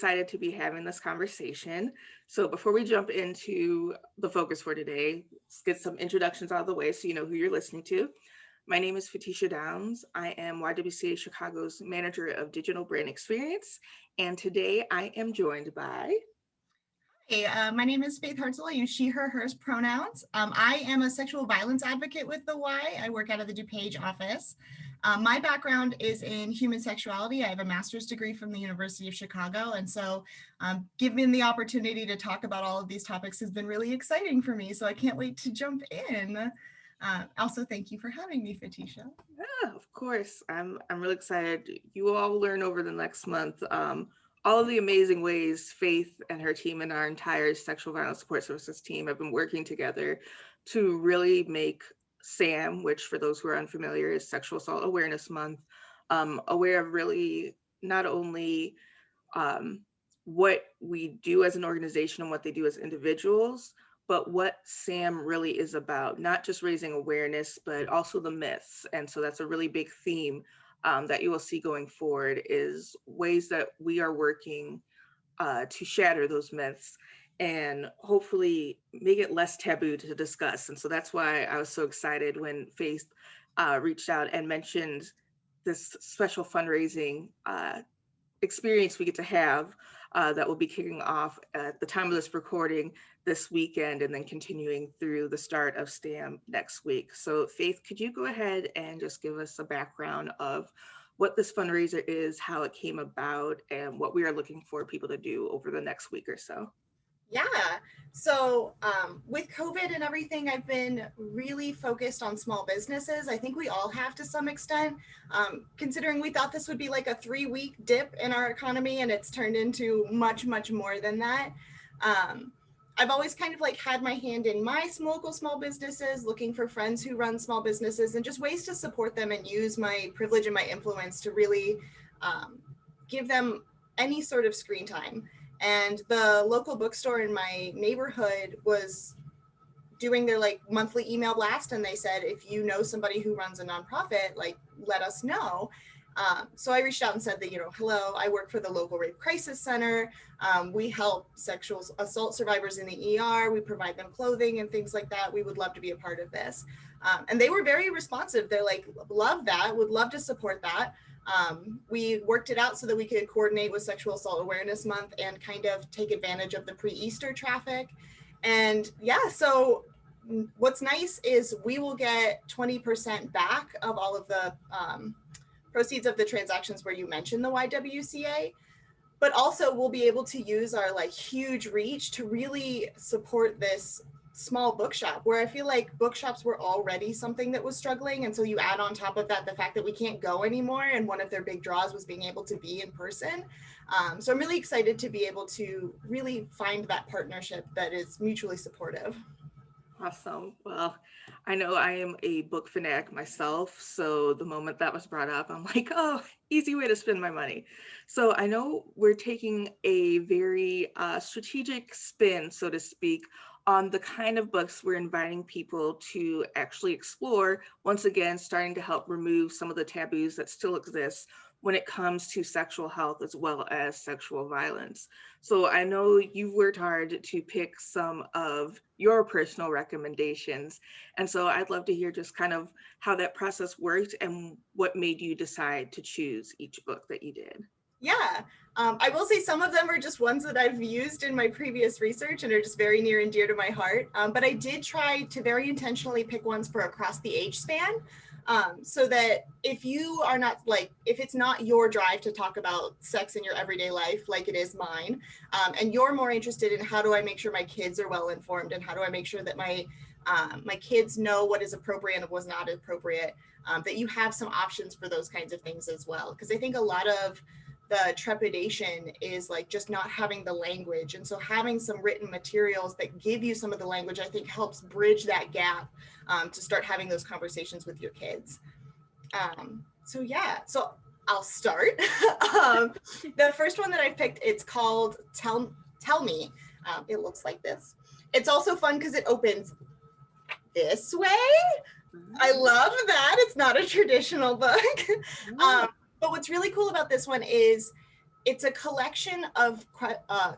excited to be having this conversation. So before we jump into the focus for today, let's get some introductions out of the way so you know who you're listening to. My name is Fatisha Downs. I am YWCA Chicago's Manager of Digital Brand Experience. And today I am joined by... Hey, my name is Faith Hartzell. I use she, her, hers pronouns. I am a sexual violence advocate with the Y. I work out of the DuPage office. My background is in human sexuality. I have a master's degree from the University of Chicago. And so given the opportunity to talk about all of these topics has been really exciting for me. So I can't wait to jump in. Also, thank you for having me, Fatisha. Yeah, of course. I'm really excited. You will all learn over the next month all of the amazing ways Faith and her team and our entire sexual violence support services team have been working together to really make SAAM, which for those who are unfamiliar is Sexual Assault Awareness Month, aware of really not only what we do as an organization and what they do as individuals, but what SAAM really is about, not just raising awareness, but also the myths. And so that's a really big theme that you will see going forward, is ways that we are working to shatter those myths and hopefully make it less taboo to discuss. And so that's why I was so excited when Faith reached out and mentioned this special fundraising experience we get to have that will be kicking off at the time of this recording this weekend and then continuing through the start of STAM next week. So Faith, could you go ahead and just give us a background of what this fundraiser is, how it came about, and what we are looking for people to do over the next week or so? Yeah. So with COVID and everything, I've been really focused on small businesses. I think we all have to some extent, considering we thought this would be like a 3-week dip in our economy, and it's turned into much, much more than that. I've always kind of like had my hand in my local small businesses, looking for friends who run small businesses and just ways to support them and use my privilege and my influence to really give them any sort of screen time. And the local bookstore in my neighborhood was doing their like monthly email blast. And they said, if you know somebody who runs a nonprofit, like, let us know. So I reached out and said that, hello, I work for the local rape crisis center. We help sexual assault survivors in the ER. We provide them clothing and things like that. We would love to be a part of this. And they were very responsive. They're like, love that, would love to support that. We worked it out so that we could coordinate with Sexual Assault Awareness Month and kind of take advantage of the pre-Easter traffic. And yeah, so what's nice is we will get 20% back of all of the proceeds of the transactions where you mentioned the YWCA, but also we'll be able to use our like huge reach to really support this small bookshop, where I feel like bookshops were already something that was struggling. And so you add on top of that the fact that we can't go anymore, and one of their big draws was being able to be in person. So I'm really excited to be able to really find that partnership that is mutually supportive. Awesome. Well, I know I am a book fanatic myself, so the moment that was brought up, I'm like, oh, easy way to spend my money. So I know we're taking a very strategic spin, so to speak, on the kind of books we're inviting people to actually explore, once again, starting to help remove some of the taboos that still exist when it comes to sexual health as well as sexual violence. So I know you've worked hard to pick some of your personal recommendations. And so I'd love to hear just kind of how that process worked and what made you decide to choose each book that you did. Yeah, I will say some of them are just ones that I've used in my previous research and are just very near and dear to my heart. But I did try to very intentionally pick ones for across the age span. So that if you are not if it's not your drive to talk about sex in your everyday life, like it is mine, and you're more interested in how do I make sure my kids are well informed and how do I make sure that my kids know what is appropriate and what's not appropriate, that you have some options for those kinds of things as well. Because I think a lot of the trepidation is like just not having the language. And so having some written materials that give you some of the language, I think helps bridge that gap to start having those conversations with your kids. So yeah, so I'll start. The first one that I picked, it's called Tell Me. It looks like this. It's also fun because it opens this way. I love that. It's not a traditional book. But what's really cool about this one is it's a collection of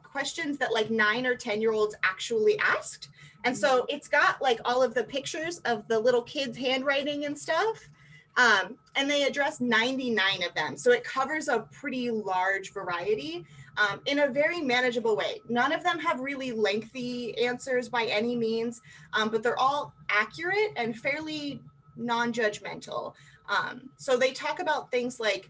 questions that like 9 or 10-year-olds actually asked. And so it's got like all of the pictures of the little kids' handwriting and stuff. And they address 99 of them. So it covers a pretty large variety in a very manageable way. None of them have really lengthy answers by any means, but they're all accurate and fairly non-judgmental. So they talk about things like,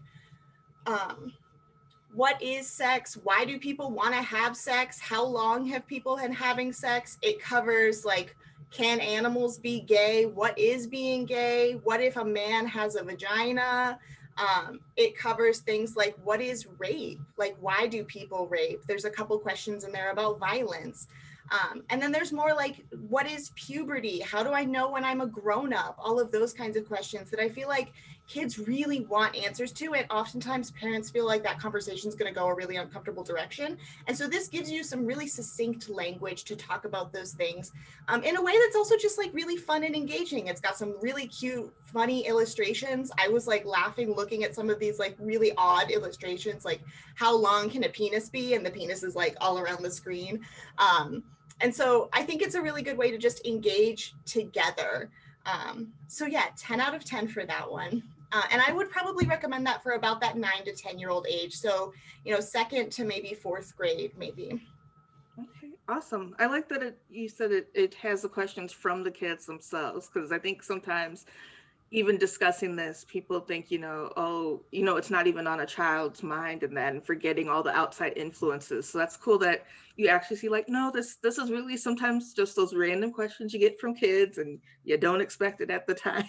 what is sex? Why do people want to have sex? How long have people been having sex? It covers like, can animals be gay? What is being gay? What if a man has a vagina? It covers things like, what is rape? Like, why do people rape? There's a couple questions in there about violence. And then there's more like, what is puberty? How do I know when I'm a grown-up? All of those kinds of questions that I feel like kids really want answers to, and oftentimes parents feel like that conversation is going to go a really uncomfortable direction. And so this gives you some really succinct language to talk about those things in a way that's also just like really fun and engaging. It's got some really cute, funny illustrations. I was like laughing looking at some of these like really odd illustrations, like how long can a penis be? And the penis is like all around the screen. And so I think it's a really good way to just engage together. So yeah, 10 out of 10 for that one. And I would probably recommend that for about that 9 to 10-year-old age. So, you know, second to maybe fourth grade, maybe. Okay, awesome. I like that you said it has the questions from the kids themselves, because I think sometimes even discussing this, people think, oh, it's not even on a child's mind, and then forgetting all the outside influences. So that's cool that you actually see like, no, this is really sometimes just those random questions you get from kids and you don't expect it at the time.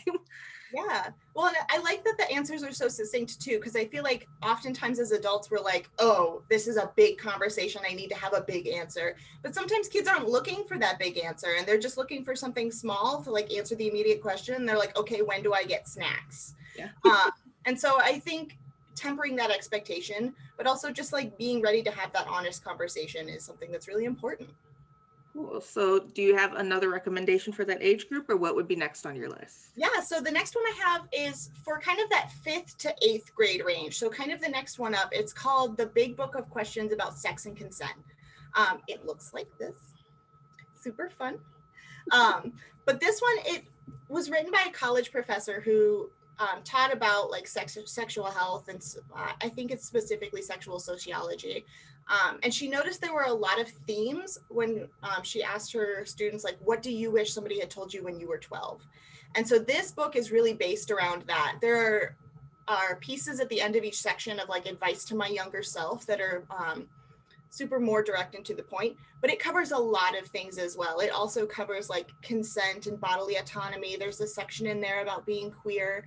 Yeah. Well, and I like that the answers are so succinct too, because I feel like oftentimes as adults, we're like, oh, this is a big conversation. I need to have a big answer. But sometimes kids aren't looking for that big answer, and they're just looking for something small to like answer the immediate question. They're like, okay, when do I get snacks? Yeah. And so I think tempering that expectation, but also just like being ready to have that honest conversation is something that's really important. Cool. So do you have another recommendation for that age group, or what would be next on your list? Yeah, so the next one I have is for kind of that 5th to 8th grade range. So kind of the next one up, it's called The Big Book of Questions About Sex and Consent. It looks like this, super fun. But this one, it was written by a college professor who taught about like sexual health, and I think it's specifically sexual sociology. And she noticed there were a lot of themes when she asked her students, like, what do you wish somebody had told you when you were 12? And so this book is really based around that. There are pieces at the end of each section of like advice to my younger self that are super more direct and to the point, but it covers a lot of things as well. It also covers like consent and bodily autonomy. There's a section in there about being queer.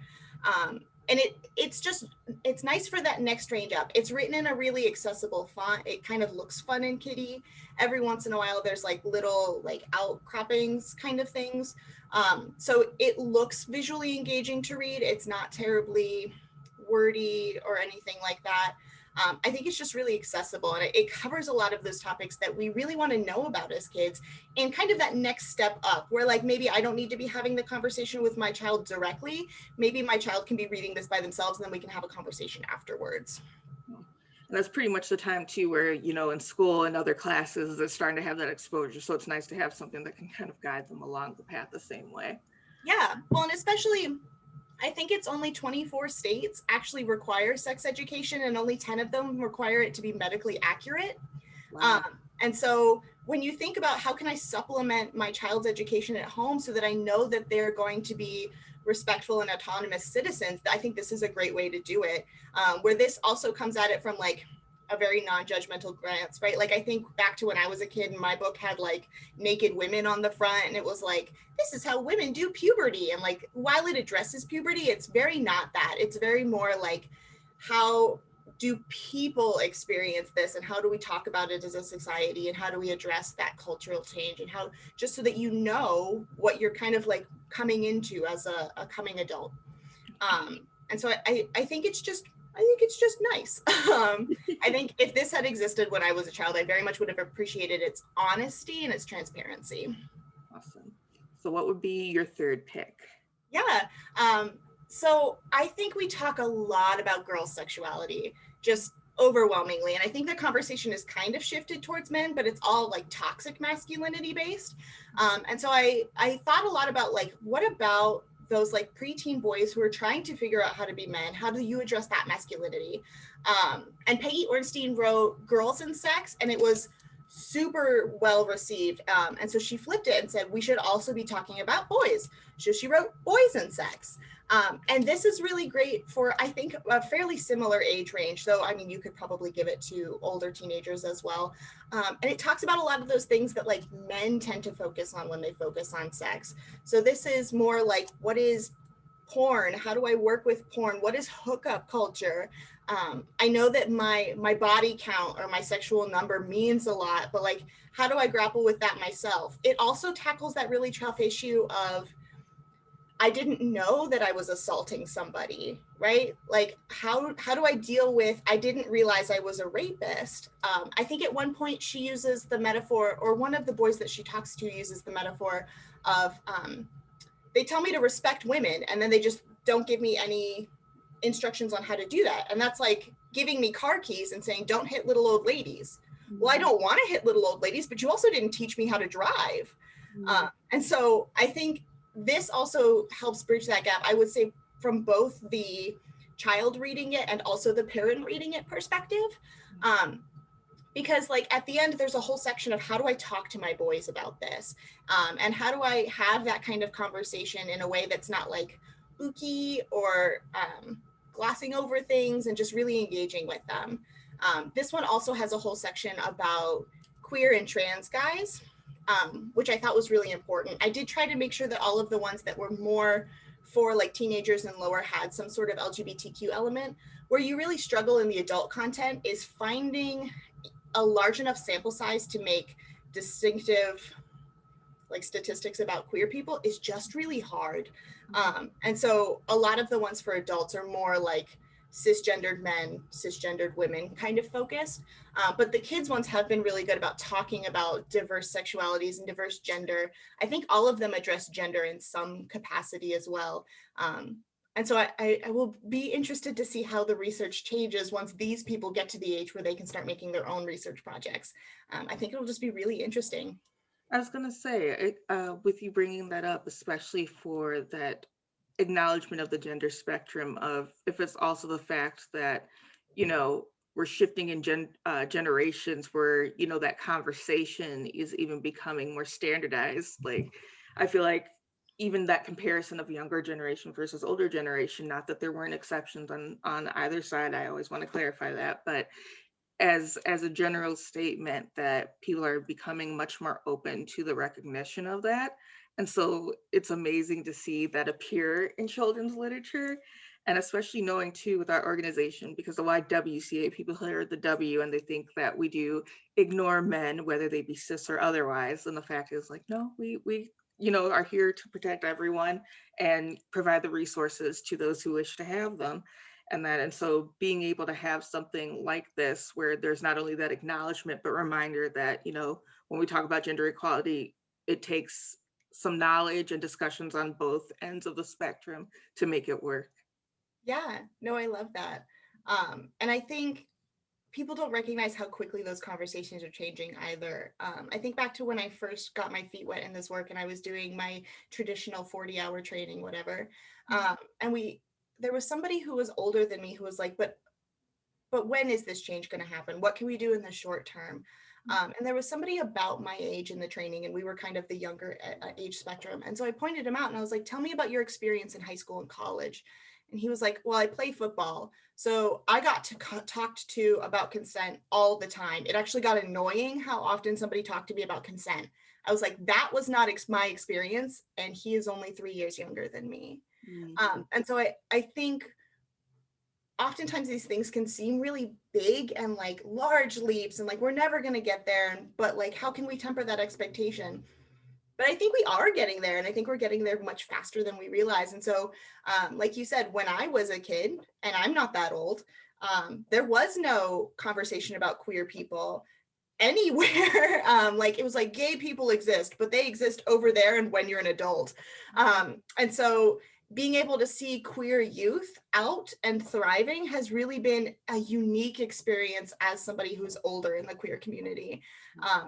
And it's nice for that next range up. It's written in a really accessible font. It kind of looks fun and kiddie. Every once in a while, there's like little like outcroppings kind of things. So it looks visually engaging to read. It's not terribly wordy or anything like that. I think it's just really accessible, and it covers a lot of those topics that we really want to know about as kids, and kind of that next step up where like maybe I don't need to be having the conversation with my child directly. Maybe my child can be reading this by themselves, and then we can have a conversation afterwards. And that's pretty much the time too where, in school and other classes, they're starting to have that exposure. So it's nice to have something that can kind of guide them along the path the same way. Yeah, well, and especially I think it's only 24 states actually require sex education, and only 10 of them require it to be medically accurate. Wow. And so when you think about how can I supplement my child's education at home so that I know that they're going to be respectful and autonomous citizens, I think this is a great way to do it, where this also comes at it from like a very non-judgmental glance, right? Like I think back to when I was a kid and my book had like naked women on the front, and it was like, this is how women do puberty. And like, while it addresses puberty, it's very not that. It's very more like, how do people experience this, and how do we talk about it as a society, and how do we address that cultural change, and how, just so that you know what you're kind of like coming into as a coming adult. And so I think it's just nice. I think if this had existed when I was a child, I very much would have appreciated its honesty and its transparency. Awesome. So what would be your third pick? Yeah. So I think we talk a lot about girls' sexuality, just overwhelmingly. And I think the conversation is kind of shifted towards men, but it's all like toxic masculinity based. And so I thought a lot about like, what about those like preteen boys who are trying to figure out how to be men? How do you address that masculinity? And Peggy Ornstein wrote Girls and Sex, and it was super well received. And so she flipped it and said, we should also be talking about boys. So she wrote Boys and Sex. And this is really great for, I think, a fairly similar age range. So, I mean, you could probably give it to older teenagers as well. And it talks about a lot of those things that like men tend to focus on when they focus on sex. So this is more like, what is porn? How do I work with porn? What is hookup culture? I know that my body count or my sexual number means a lot, but like, how do I grapple with that myself? It also tackles that really tough issue of, I didn't know that I was assaulting somebody, right? Like, how do I deal with, I didn't realize I was a rapist. I think at one point she uses the metaphor, or one of the boys that she talks to uses the metaphor of, they tell me to respect women and then they just don't give me any instructions on how to do that. And that's like giving me car keys and saying, don't hit little old ladies. Mm-hmm. Well, I don't want to hit little old ladies, but you also didn't teach me how to drive. Mm-hmm. And so I think this also helps bridge that gap, I would say, from both the child reading it and also the parent reading it perspective. Because like at the end, there's a whole section of how do I talk to my boys about this? And how do I have that kind of conversation in a way that's not like spooky or glossing over things and just really engaging with them. This one also has a whole section about queer and trans guys, which I thought was really important. I did try to make sure that all of the ones that were more for like teenagers and lower had some sort of LGBTQ element. Where you really struggle in the adult content is finding a large enough sample size to make distinctive like statistics about queer people is just really hard. And so a lot of the ones for adults are more like cisgendered men, cisgendered women kind of focused. But the kids ones have been really good about talking about diverse sexualities and diverse gender. I think all of them address gender in some capacity as well. And so I will be interested to see how the research changes once these people get to the age where they can start making their own research projects. I think it'll just be really interesting. I was going to say, with you bringing that up, especially for that acknowledgement of the gender spectrum, of if it's also the fact that, you know, we're shifting in generations where, you know, that conversation is even becoming more standardized. Like, I feel like even that comparison of younger generation versus older generation, not that there weren't exceptions on either side, I always want to clarify that, but as a general statement that people are becoming much more open to the recognition of that. And so it's amazing to see that appear in children's literature. And especially knowing too with our organization, because the YWCA, people hear the W and they think that we do ignore men, whether they be cis or otherwise. And the fact is like, no, we you know, are here to protect everyone and provide the resources to those who wish to have them. And so being able to have something like this where there's not only that acknowledgement but reminder that, you know, when we talk about gender equality, it takes some knowledge and discussions on both ends of the spectrum to make it work. Yeah, no, I love that. And I think people don't recognize how quickly those conversations are changing either. I think back to when I first got my feet wet in this work and I was doing my traditional 40-hour training, whatever. And there was somebody who was older than me who was like, but when is this change going to happen? What can we do in the short term? And there was somebody about my age in the training, and we were kind of the younger age spectrum. And so I pointed him out and I was like, tell me about your experience in high school and college. And he was like, well, I play football. So I got to talked to about consent all the time. It actually got annoying how often somebody talked to me about consent. I was like, that was not my experience. And he is only 3 years younger than me. And so I think oftentimes these things can seem really big and like large leaps and like, we're never going to get there. But like, how can we temper that expectation? But I think we are getting there, and I think we're getting there much faster than we realize. And so, like you said, when I was a kid, and I'm not that old, there was no conversation about queer people anywhere. Like it was like gay people exist, but they exist over there and when you're an adult. And so being able to see queer youth out and thriving has really been a unique experience as somebody who's older in the queer community.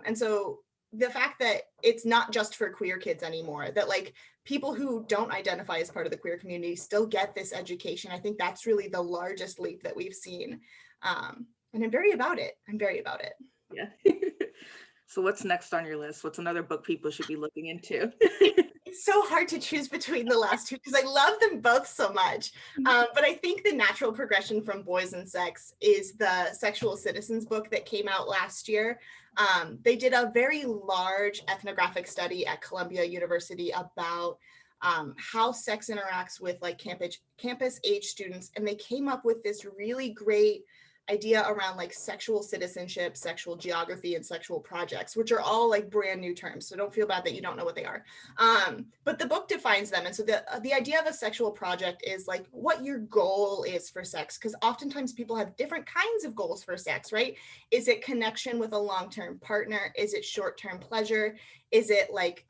And so the fact that it's not just for queer kids anymore, that like people who don't identify as part of the queer community still get this education, I think that's really the largest leap that we've seen. And I'm very about it. Yeah. So what's next on your list? What's another book people should be looking into? It's so hard to choose between the last two because I love them both so much. But I think the natural progression from Boys and Sex is the Sexual Citizens book that came out last year. They did a very large ethnographic study at Columbia University about how sex interacts with like campus age students. And they came up with this really great idea around like sexual citizenship, sexual geography, and sexual projects, which are all like brand new terms. So don't feel bad that you don't know what they are. But the book defines them. And so the idea of a sexual project is like what your goal is for sex, because oftentimes people have different kinds of goals for sex, right? Is it connection with a long-term partner? Is it short-term pleasure? Is it like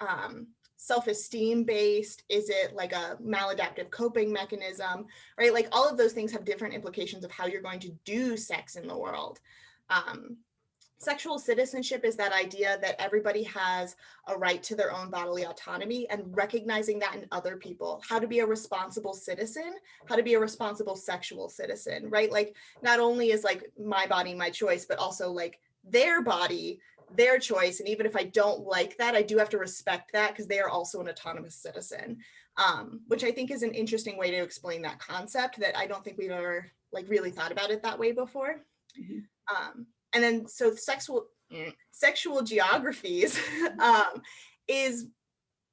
self-esteem based? Is it like a maladaptive coping mechanism, right? Like all of those things have different implications of how you're going to do sex in the world. Sexual citizenship is that idea that everybody has a right to their own bodily autonomy and recognizing that in other people, how to be a responsible citizen, how to be a responsible sexual citizen, right? Like not only is like my body, my choice, but also like their body, their choice. And even if I don't like that, I do have to respect that because they are also an autonomous citizen, which I think is an interesting way to explain that concept that I don't think we've ever like really thought about it that way before. And then so sexual geographies is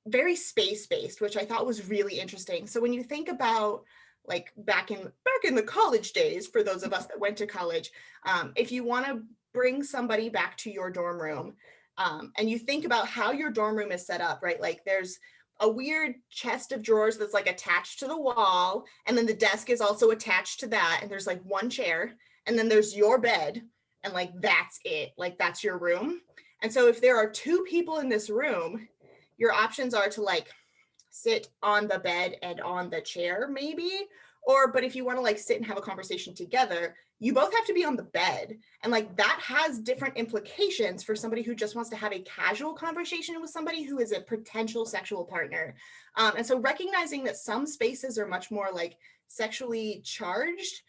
very space-based, which I thought was really interesting. So when you think about like back in the college days, for those of us that went to college, if you want to bring somebody back to your dorm room and you think about how your dorm room is set up, right? Like there's a weird chest of drawers that's like attached to the wall, and then the desk is also attached to that, and there's like one chair, and then there's your bed, and like that's it, like that's your room. And so if there are two people in this room, your options are to like sit on the bed and on the chair maybe, but if you want to like sit and have a conversation together, you both have to be on the bed. And like that has different implications for somebody who just wants to have a casual conversation with somebody who is a potential sexual partner. And so recognizing that some spaces are much more like sexually charged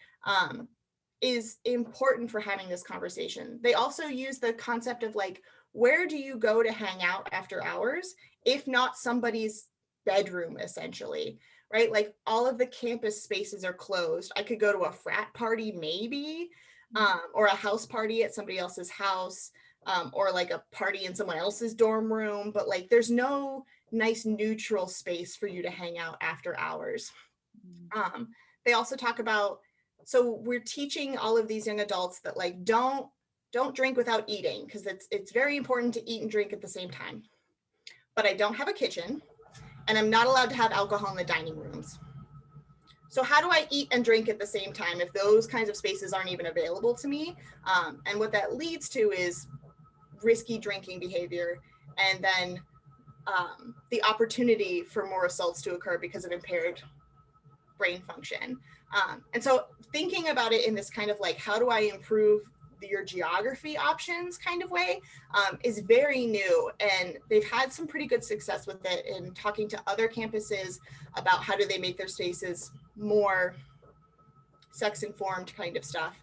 is important for having this conversation. They also use the concept of like, where do you go to hang out after hours, if not somebody's bedroom, essentially, right? Like all of the campus spaces are closed. I could go to a frat party maybe, or a house party at somebody else's house, or like a party in someone else's dorm room, but like there's no nice neutral space for you to hang out after hours. They also talk about, so we're teaching all of these young adults that like don't drink without eating, because it's very important to eat and drink at the same time. But I don't have a kitchen, and I'm not allowed to have alcohol in the dining rooms. So how do I eat and drink at the same time if those kinds of spaces aren't even available to me? And what that leads to is risky drinking behavior, and then the opportunity for more assaults to occur because of impaired brain function. And so thinking about it in this kind of like, how do I improve your geography options kind of way is very new, and they've had some pretty good success with it in talking to other campuses about how do they make their spaces more sex informed kind of stuff.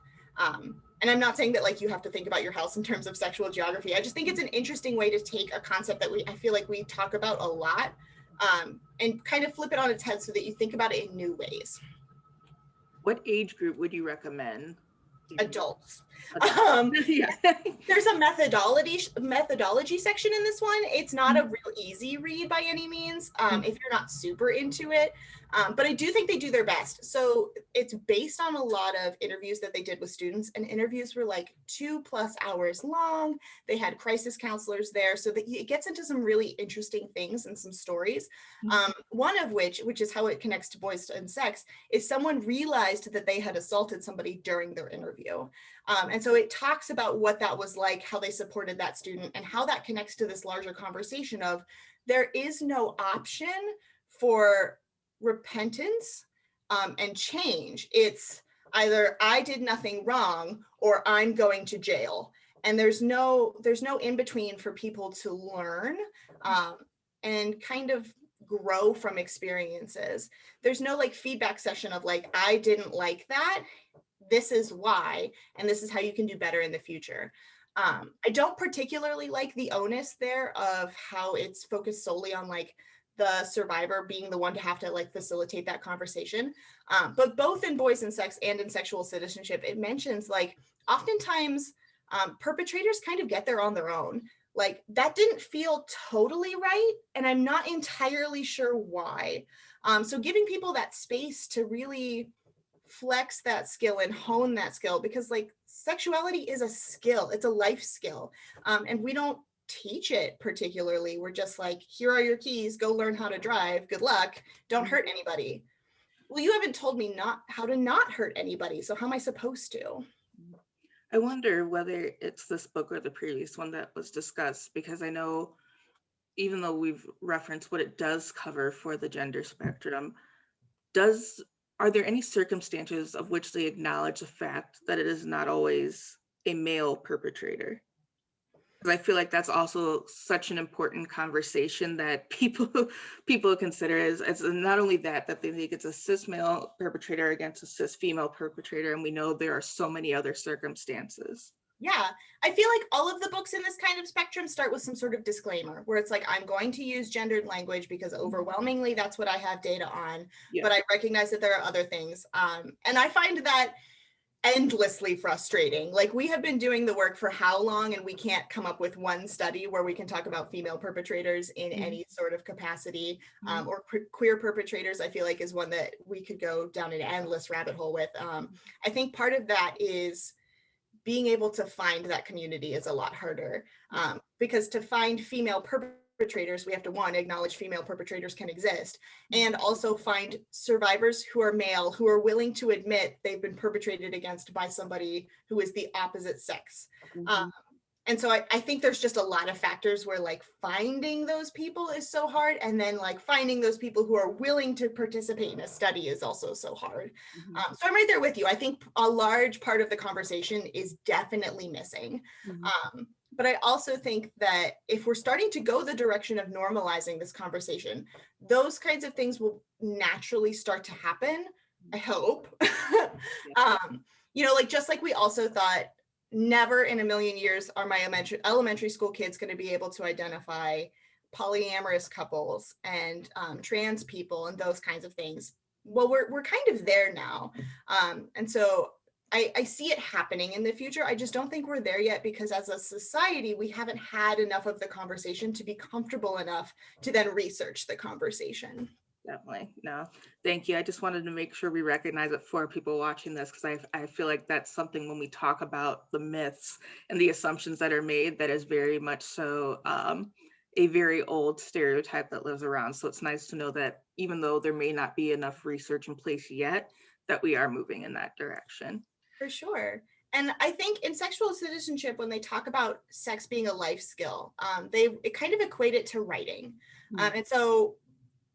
And I'm not saying that like you have to think about your house in terms of sexual geography. I just think it's an interesting way to take a concept that I feel like we talk about a lot, and kind of flip it on its head so that you think about it in new ways. What age group would you recommend? Adults. Yeah. There's a methodology section in this one. It's not a real easy read by any means, if you're not super into it. But I do think they do their best. So it's based on a lot of interviews that they did with students, and interviews were like 2+ hours long. They had crisis counselors there, so that it gets into some really interesting things and some stories. One of which is how it connects to Boys and Sex, is someone realized that they had assaulted somebody during their interview. And so it talks about what that was like, how they supported that student, and how that connects to this larger conversation of there is no option for repentance and change. It's either I did nothing wrong or I'm going to jail. And there's no in between for people to learn and kind of grow from experiences. There's no like feedback session of like, I didn't like that. This is why, and this is how you can do better in the future. I don't particularly like the onus there of how it's focused solely on like the survivor being the one to have to like facilitate that conversation. But both in Boys and Sex and in Sexual Citizenship, it mentions like oftentimes perpetrators kind of get there on their own. Like that didn't feel totally right, and I'm not entirely sure why. So giving people that space to really flex that skill and hone that skill, because like sexuality is a skill, it's a life skill, and we don't teach it particularly. We're just like, here are your keys, go learn how to drive, good luck, don't hurt anybody. Well, you haven't told me not how to not hurt anybody, so how am I supposed to? I wonder whether it's this book or the previous one that was discussed, because I know even though we've referenced what it does cover for the gender spectrum, are there any circumstances of which they acknowledge the fact that it is not always a male perpetrator? Because I feel like that's also such an important conversation that people consider as not only that they think it's a cis male perpetrator against a cis female perpetrator, and we know there are so many other circumstances. Yeah, I feel like all of the books in this kind of spectrum start with some sort of disclaimer where it's like, I'm going to use gendered language because overwhelmingly that's what I have data on, but I recognize that there are other things. And I find that endlessly frustrating. Like we have been doing the work for how long, and we can't come up with one study where we can talk about female perpetrators in any sort of capacity, or queer perpetrators, I feel like is one that we could go down an endless rabbit hole with. I think part of that is being able to find that community is a lot harder, because to find female perpetrators, we have to, one, acknowledge female perpetrators can exist, and also find survivors who are male, who are willing to admit they've been perpetrated against by somebody who is the opposite sex. And so I think there's just a lot of factors where like finding those people is so hard, and then like finding those people who are willing to participate in a study is also so hard. So I'm right there with you. I think a large part of the conversation is definitely missing. But I also think that if we're starting to go the direction of normalizing this conversation, those kinds of things will naturally start to happen, I hope. You know, like just like we also thought, never in a million years are my elementary school kids going to be able to identify polyamorous couples and trans people and those kinds of things. Well, we're kind of there now. And so I see it happening in the future. I just don't think we're there yet, because as a society, we haven't had enough of the conversation to be comfortable enough to then research the conversation. Definitely. No, thank you. I just wanted to make sure we recognize it for people watching this, because I feel like that's something when we talk about the myths and the assumptions that are made, that is very much so a very old stereotype that lives around. So it's nice to know that even though there may not be enough research in place yet, that we are moving in that direction. For sure. And I think in Sexual Citizenship, when they talk about sex being a life skill, it kind of equate it to writing. And so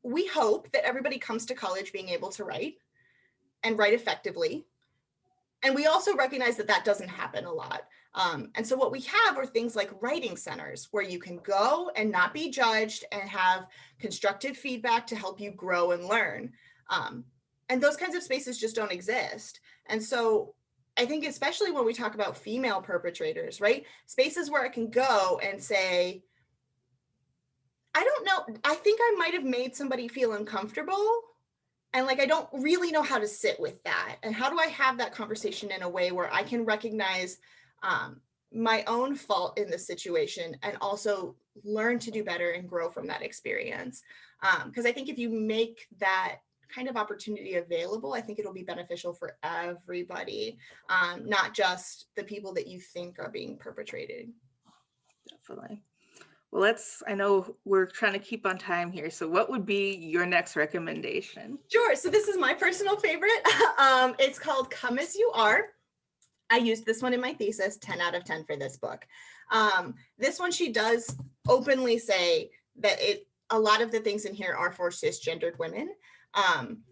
we hope that everybody comes to college being able to write and write effectively. And we also recognize that that doesn't happen a lot. And so what we have are things like writing centers where you can go and not be judged and have constructive feedback to help you grow and learn. And those kinds of spaces just don't exist. And so I think especially when we talk about female perpetrators, right? Spaces where I can go and say, I don't know, I think I might have made somebody feel uncomfortable, and like I don't really know how to sit with that. And how do I have that conversation in a way where I can recognize my own fault in the situation and also learn to do better and grow from that experience? Because I think if you make that kind of opportunity available, I think it'll be beneficial for everybody, not just the people that you think are being perpetrated. Definitely. Well, I know we're trying to keep on time here. So what would be your next recommendation? Sure. So this is my personal favorite. It's called Come As You Are. I used this one in my thesis, 10 out of 10 for this book. This one, she does openly say that a lot of the things in here are for cisgendered women. Um,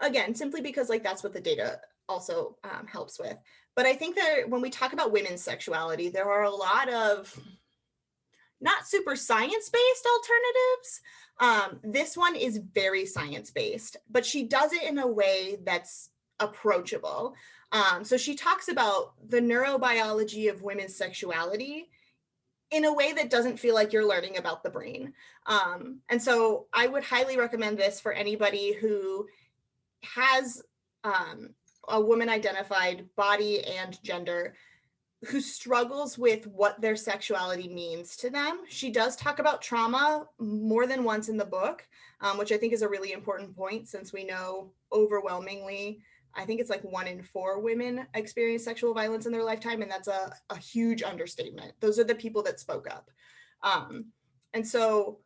again, simply because like that's what the data also helps with. But I think that when we talk about women's sexuality, there are a lot of not super science-based alternatives. This one is very science-based, but she does it in a way that's approachable. So she talks about the neurobiology of women's sexuality in a way that doesn't feel like you're learning about the brain. And so I would highly recommend this for anybody who has a woman identified body and gender who struggles with what their sexuality means to them. She does talk about trauma more than once in the book, which I think is a really important point since we know overwhelmingly, I think it's like 1 in 4 women experience sexual violence in their lifetime, and that's a huge understatement. Those are the people that spoke up. And so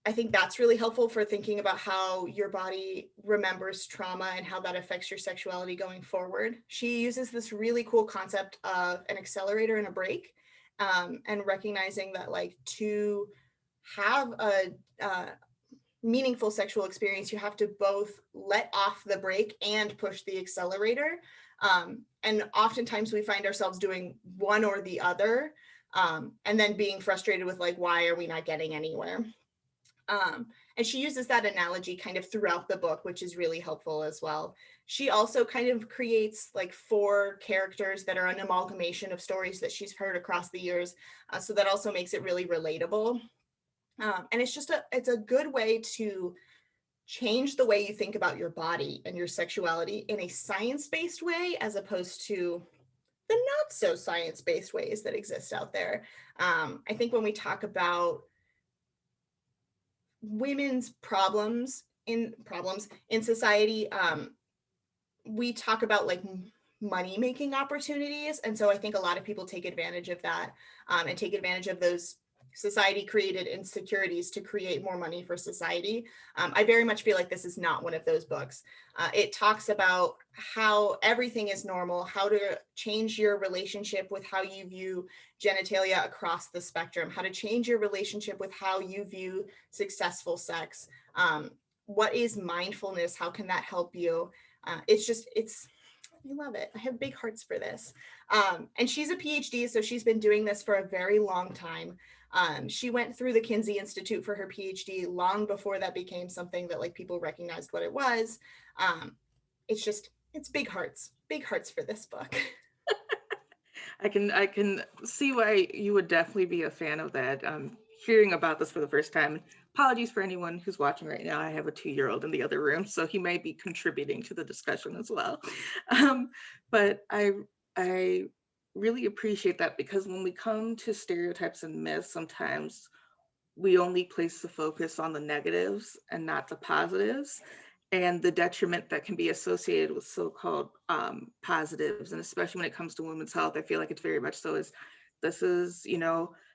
I think that's really helpful for thinking about how your body remembers trauma and how that affects your sexuality going forward. She uses this really cool concept of an accelerator and a brake, and recognizing that like to have a meaningful sexual experience, you have to both let off the brake and push the accelerator. And oftentimes we find ourselves doing one or the other, and then being frustrated with like, why are we not getting anywhere? And she uses that analogy kind of throughout the book, which is really helpful as well. She also kind of creates like 4 characters that are an amalgamation of stories that she's heard across the years. So that also makes it really relatable. And it's a good way to change the way you think about your body and your sexuality in a science-based way, as opposed to the not so science-based ways that exist out there. I think when we talk about women's problems in society, we talk about like money making opportunities, and so I think a lot of people take advantage of that, and take advantage of those society created insecurities to create more money for society. I very much feel like this is not one of those books. It talks about how everything is normal, how to change your relationship with how you view genitalia across the spectrum, how to change your relationship with how you view successful sex. What is mindfulness? How can that help you? I love it. I have big hearts for this. And she's a PhD, so she's been doing this for a very long time. She went through the Kinsey Institute for her PhD long before that became something that like people recognized what it was. It's big hearts for this book. I can see why you would definitely be a fan of that. Hearing about this for the first time. Apologies for anyone who's watching right now. I have a 2-year-old in the other room, so he might be contributing to the discussion as well. But I really appreciate that, because when we come to stereotypes and myths, sometimes we only place the focus on the negatives and not the positives, and the detriment that can be associated with so-called positives. And especially when it comes to women's health, I feel like it's very much so is, this is,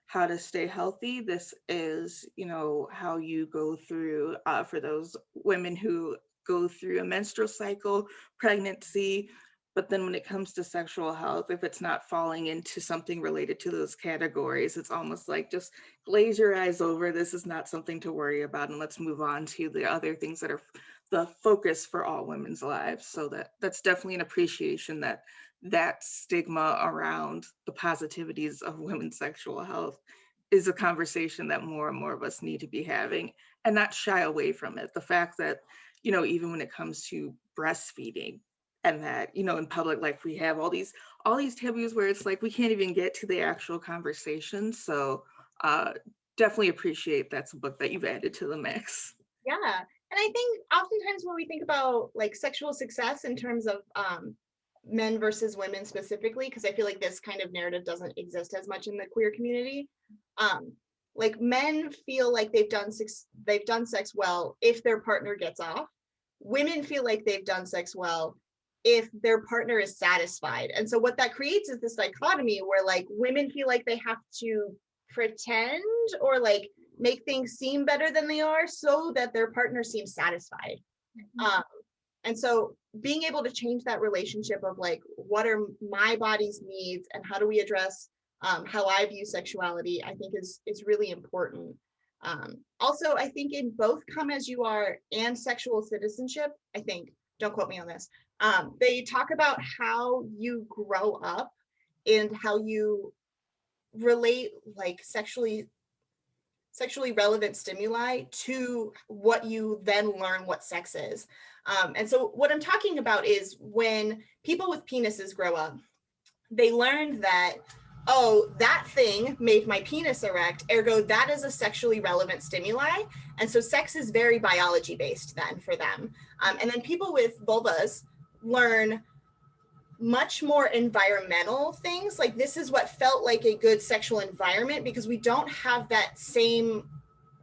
how to stay healthy. This is, how you go through, for those women who go through a menstrual cycle, pregnancy. But then when it comes to sexual health, if it's not falling into something related to those categories, it's almost like just glaze your eyes over. This is not something to worry about, and let's move on to the other things that are the focus for all women's lives. So that's definitely an appreciation that stigma around the positivities of women's sexual health is a conversation that more and more of us need to be having, and not shy away from it. The fact that, even when it comes to breastfeeding, and that, in public life, we have all these taboos where it's like we can't even get to the actual conversation. So definitely appreciate that's a book that you've added to the mix. Yeah. And I think oftentimes when we think about like sexual success in terms of men versus women specifically, because I feel like this kind of narrative doesn't exist as much in the queer community. Like men feel like they've done sex well if their partner gets off. Women feel like they've done sex well if their partner is satisfied. And so what that creates is this dichotomy where like women feel like they have to pretend or like make things seem better than they are so that their partner seems satisfied. And so being able to change that relationship of like, what are my body's needs and how do we address how I view sexuality, I think is really important. Also, I think in both Come As You Are and Sexual Citizenship, I think, don't quote me on this, they talk about how you grow up and how you relate like sexually relevant stimuli to what you then learn what sex is. And so what I'm talking about is when people with penises grow up, they learned that, oh, that thing made my penis erect, ergo that is a sexually relevant stimuli. And so sex is very biology based then for them. And then people with vulvas learn much more environmental things. Like this is what felt like a good sexual environment because we don't have that same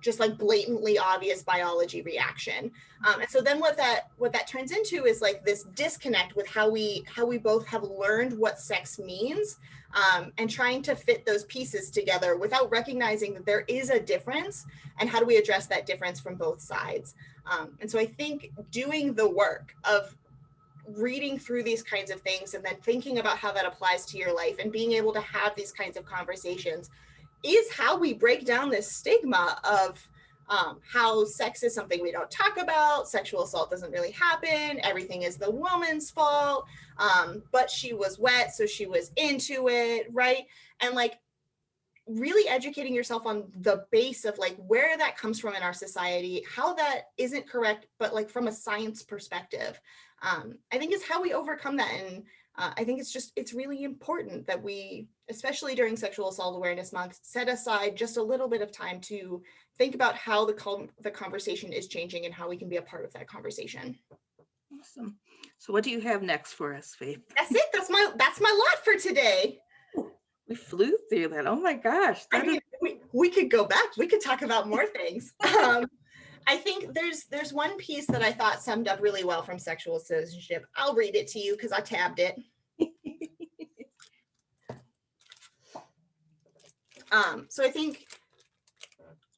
just like blatantly obvious biology reaction. And so then what that turns into is like this disconnect with how we both have learned what sex means, and trying to fit those pieces together without recognizing that there is a difference, and how do we address that difference from both sides. And so I think doing the work of reading through these kinds of things and then thinking about how that applies to your life and being able to have these kinds of conversations is how we break down this stigma of how sex is something we don't talk about, sexual assault doesn't really happen, everything is the woman's fault, but she was wet, so she was into it, right? And like really educating yourself on the base of like where that comes from in our society, how that isn't correct, but like from a science perspective, I think is how we overcome that. And I think it's really important that we, especially during Sexual Assault Awareness Month, set aside just a little bit of time to think about how the conversation is changing and how we can be a part of that conversation. Awesome. So what do you have next for us, Faith? That's it. That's my lot for today. We flew through that. Oh my gosh. We could go back. We could talk about more things. I think there's one piece that I thought summed up really well from Sexual Citizenship. I'll read it to you because I tabbed it. So I think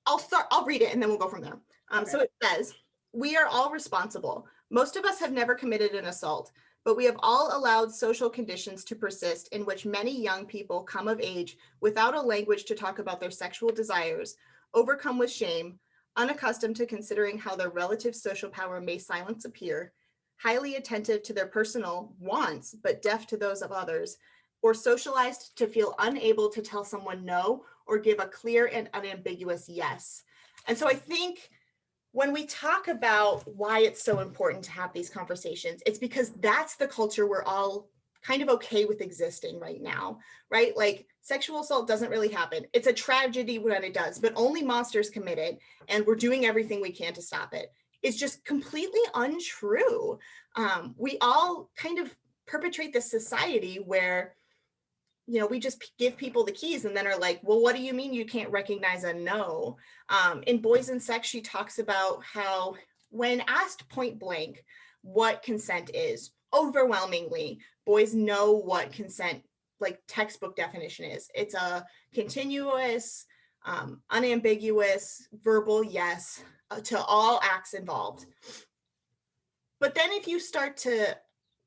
I'll read it and then we'll go from there. Okay. So it says, we are all responsible. Most of us have never committed an assault, but we have all allowed social conditions to persist in which many young people come of age without a language to talk about their sexual desires, overcome with shame, unaccustomed to considering how their relative social power may silence a peer, highly attentive to their personal wants, but deaf to those of others, or socialized to feel unable to tell someone no or give a clear and unambiguous yes. And so I think when we talk about why it's so important to have these conversations, it's because that's the culture we're all kind of okay with existing right now, right? Like sexual assault doesn't really happen. It's a tragedy when it does, but only monsters commit it, and we're doing everything we can to stop it. It's just completely untrue. We all kind of perpetrate this society where, you know, we just give people the keys and then are like, well, what do you mean you can't recognize a no? In Boys and Sex, she talks about how when asked point blank what consent is, overwhelmingly, boys know what consent, like textbook definition is. It's a continuous, unambiguous, verbal yes to all acts involved. But then if you start to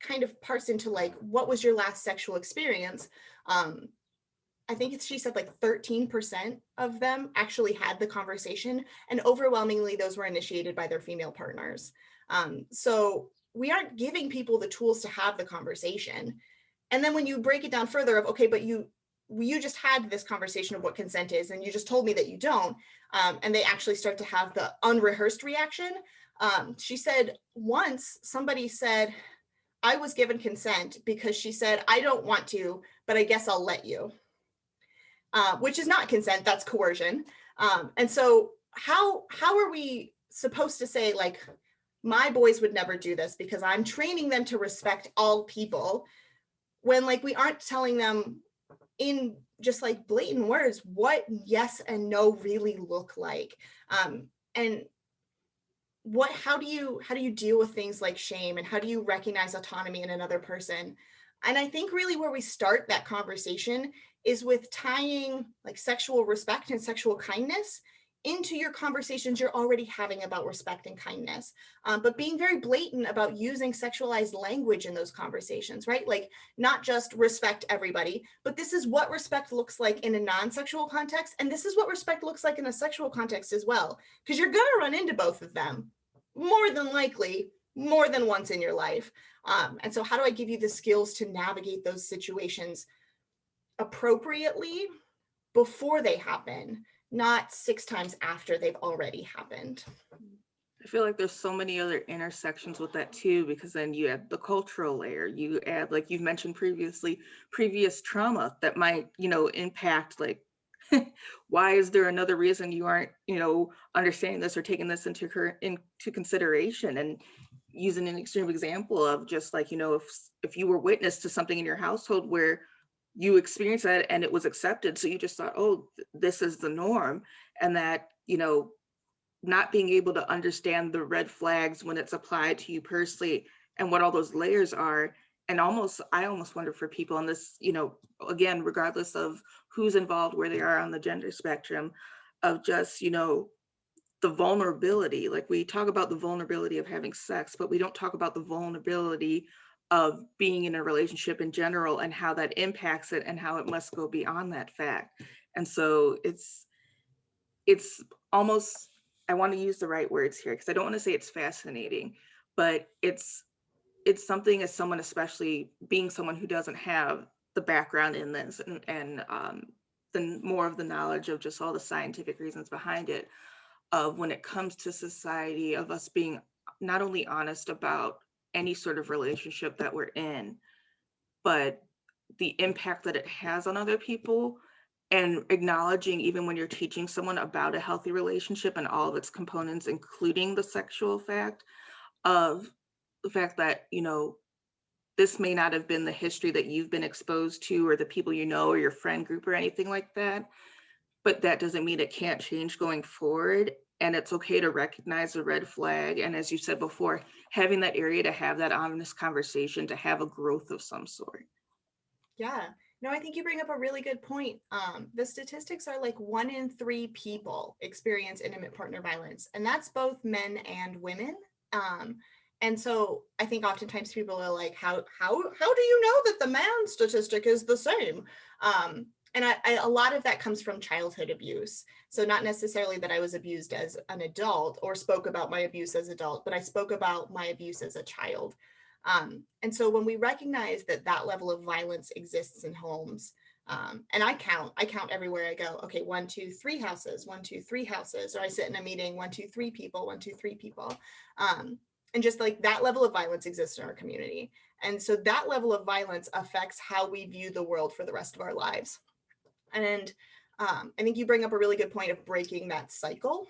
kind of parse into like, what was your last sexual experience? I think she said like 13% of them actually had the conversation, and overwhelmingly those were initiated by their female partners. So we aren't giving people the tools to have the conversation. And then when you break it down further of, okay, but you just had this conversation of what consent is, and you just told me that you don't, and they actually start to have the unrehearsed reaction. She said once somebody said, I was given consent because she said, I don't want to, but I guess I'll let you, which is not consent, that's coercion. And so how are we supposed to say like, my boys would never do this because I'm training them to respect all people, when like we aren't telling them in just like blatant words what yes and no really look like. And how do you deal with things like shame, and how do you recognize autonomy in another person? And I think really where we start that conversation is with tying like sexual respect and sexual kindness into your conversations you're already having about respect and kindness, but being very blatant about using sexualized language in those conversations, right? Like, not just respect everybody, but this is what respect looks like in a non-sexual context, and this is what respect looks like in a sexual context as well, because you're going to run into both of them more than likely more than once in your life. And so how do I give you the skills to navigate those situations appropriately before they happen, not 6 times after they've already happened? I feel like there's so many other intersections with that too, because then you add the cultural layer, you add, like you've mentioned previously, previous trauma that might, impact, like, why is there another reason you aren't, understanding this or taking this into consideration? And using an extreme example of just like, if you were witness to something in your household where you experienced that and it was accepted, so you just thought, oh, this is the norm, and that, not being able to understand the red flags when it's applied to you personally and what all those layers are. And I almost wonder for people on this, again, regardless of who's involved, where they are on the gender spectrum, of just, the vulnerability. Like, we talk about the vulnerability of having sex, but we don't talk about the vulnerability of being in a relationship in general and how that impacts it and how it must go beyond that fact. And so it's almost, I want to use the right words here because I don't want to say it's fascinating, but it's something, as someone, especially being someone who doesn't have the background in this and the more of the knowledge of just all the scientific reasons behind it, of when it comes to society, of us being not only honest about any sort of relationship that we're in, but the impact that it has on other people, and acknowledging, even when you're teaching someone about a healthy relationship and all of its components, including the sexual fact, of the fact that, this may not have been the history that you've been exposed to or the people or your friend group or anything like that, but that doesn't mean it can't change going forward. And it's okay to recognize the red flag. And as you said before, having that area to have that honest conversation, to have a growth of some sort. Yeah. No, I think you bring up a really good point. The statistics are like 1 in 3 people experience intimate partner violence, and that's both men and women. And so I think oftentimes people are like, how do you know that the man statistic is the same? And a lot of that comes from childhood abuse. So not necessarily that I was abused as an adult or spoke about my abuse as an adult, but I spoke about my abuse as a child. And so when we recognize that that level of violence exists in homes, and I count everywhere I go, okay, 1, 2, 3 houses, 1, 2, 3 houses, or I sit in a meeting, 1, 2, 3 people, 1, 2, 3 people. And just like that level of violence exists in our community. And so that level of violence affects how we view the world for the rest of our lives. And I think you bring up a really good point of breaking that cycle.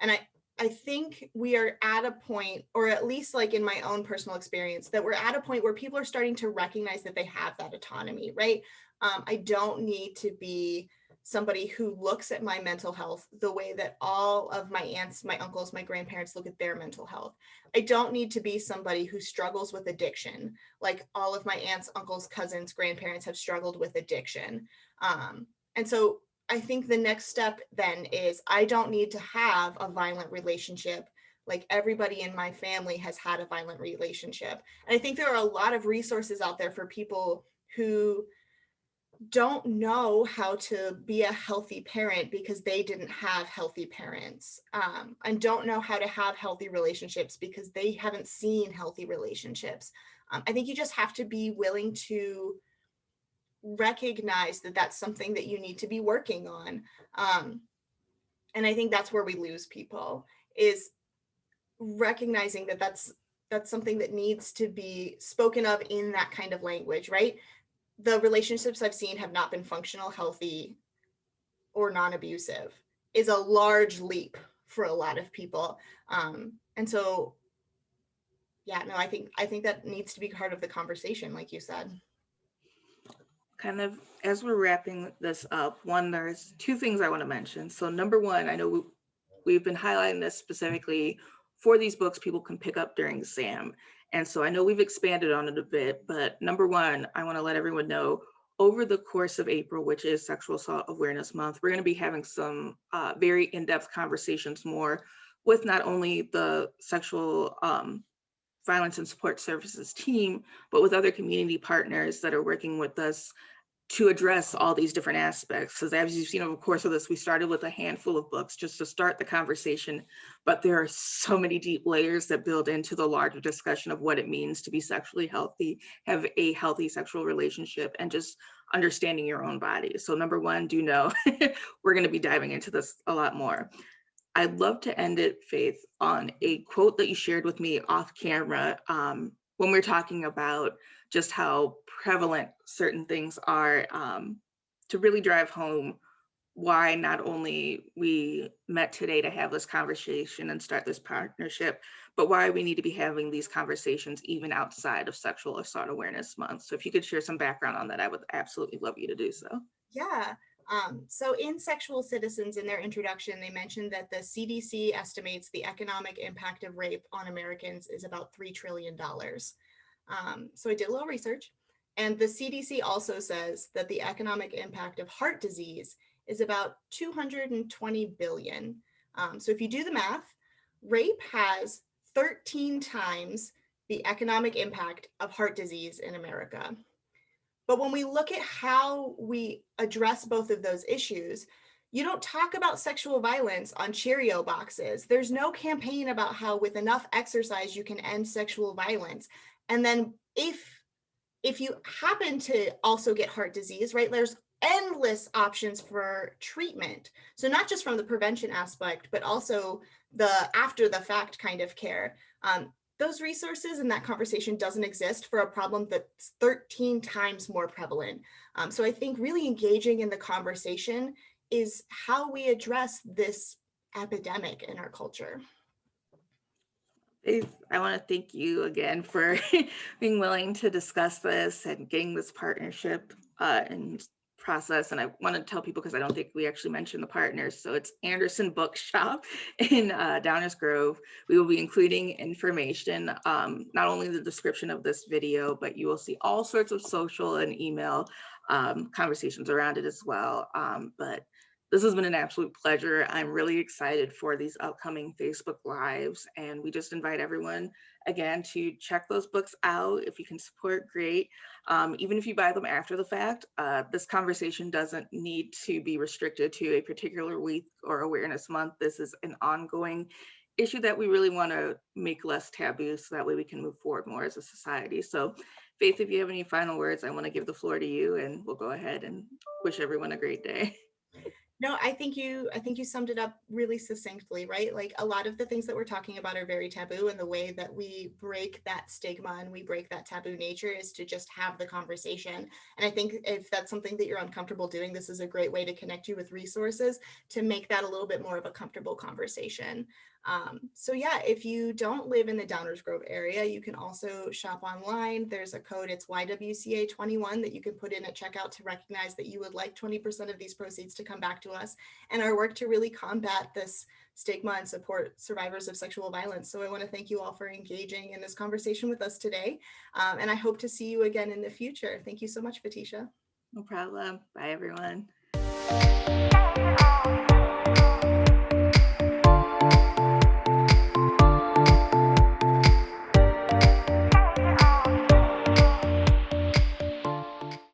And I think we are at a point, or at least like in my own personal experience, that we're at a point where people are starting to recognize that they have that autonomy, right? I don't need to be somebody who looks at my mental health the way that all of my aunts, my uncles, my grandparents look at their mental health. I don't need to be somebody who struggles with addiction, like all of my aunts, uncles, cousins, grandparents have struggled with addiction. And so I think the next step then is I don't need to have a violent relationship like everybody in my family has had a violent relationship. And I think there are a lot of resources out there for people who don't know how to be a healthy parent because they didn't have healthy parents, and don't know how to have healthy relationships because they haven't seen healthy relationships. I think you just have to be willing to recognize that that's something that you need to be working on. And I think that's where we lose people, is recognizing that that's something that needs to be spoken of in that kind of language, right? The relationships I've seen have not been functional, healthy, or non-abusive is a large leap for a lot of people. And so, yeah, no, I think that needs to be part of the conversation, like you said. Kind of as we're wrapping this up, there's 2 things I want to mention. So number 1, I know we've been highlighting this specifically for these books people can pick up during SAAM. And so I know we've expanded on it a bit, but number 1, I want to let everyone know over the course of April, which is Sexual Assault Awareness Month, we're going to be having some very in-depth conversations more with not only the sexual violence and support services team, but with other community partners that are working with us to address all these different aspects. Because as you've seen over the course of this, we started with a handful of books just to start the conversation, but there are so many deep layers that build into the larger discussion of what it means to be sexually healthy, have a healthy sexual relationship, and just understanding your own body. So number one, do know we're going to be diving into this a lot more. I'd love to end it, Faith, on a quote that you shared with me off camera when we're talking about just how prevalent certain things are, to really drive home why not only we met today to have this conversation and start this partnership, but why we need to be having these conversations even outside of Sexual Assault Awareness Month. So if you could share some background on that, I would absolutely love you to do so. Yeah. So in Sexual Citizens, in their introduction, they mentioned that the CDC estimates the economic impact of rape on Americans is about $3 trillion. So I did a little research, and the CDC also says that the economic impact of heart disease is about 220 billion. So if you do the math, rape has 13 times the economic impact of heart disease in America. But when we look at how we address both of those issues, you don't talk about sexual violence on Cheerio boxes. There's no campaign about how with enough exercise you can end sexual violence. And then if you happen to also get heart disease, right, there's endless options for treatment. So not just from the prevention aspect, but also the after the fact kind of care. Those resources and that conversation doesn't exist for a problem that's 13 times more prevalent. So I think really engaging in the conversation is how we address this epidemic in our culture. Faith, I want to thank you again for being willing to discuss this and getting this partnership and process. And I want to tell people, because I don't think we actually mentioned the partners. So it's Anderson Bookshop in Downers Grove. We will be including information, not only the description of this video, but you will see all sorts of social and email conversations around it as well. But this has been an absolute pleasure. I'm really excited for these upcoming Facebook Lives, and we just invite everyone again to check those books out. If you can support, great. Even if you buy them after the fact, this conversation doesn't need to be restricted to a particular week or awareness month. This is an ongoing issue that we really want to make less taboo, so that way we can move forward more as a society. So Faith, if you have any final words, I want to give the floor to you, and we'll go ahead and wish everyone a great day. No, I think you summed it up really succinctly, right? Like a lot of the things that we're talking about are very taboo, and the way that we break that stigma and we break that taboo nature is to just have the conversation. And I think if that's something that you're uncomfortable doing, this is a great way to connect you with resources to make that a little bit more of a comfortable conversation. So yeah, if you don't live in the Downers Grove area, you can also shop online. There's a code, it's YWCA 21, that you can put in at checkout to recognize that you would like 20% of these proceeds to come back to us and our work to really combat this stigma and support survivors of sexual violence. So I want to thank you all for engaging in this conversation with us today. And I hope to see you again in the future. Thank you so much, Fatisha. No problem. Bye, everyone.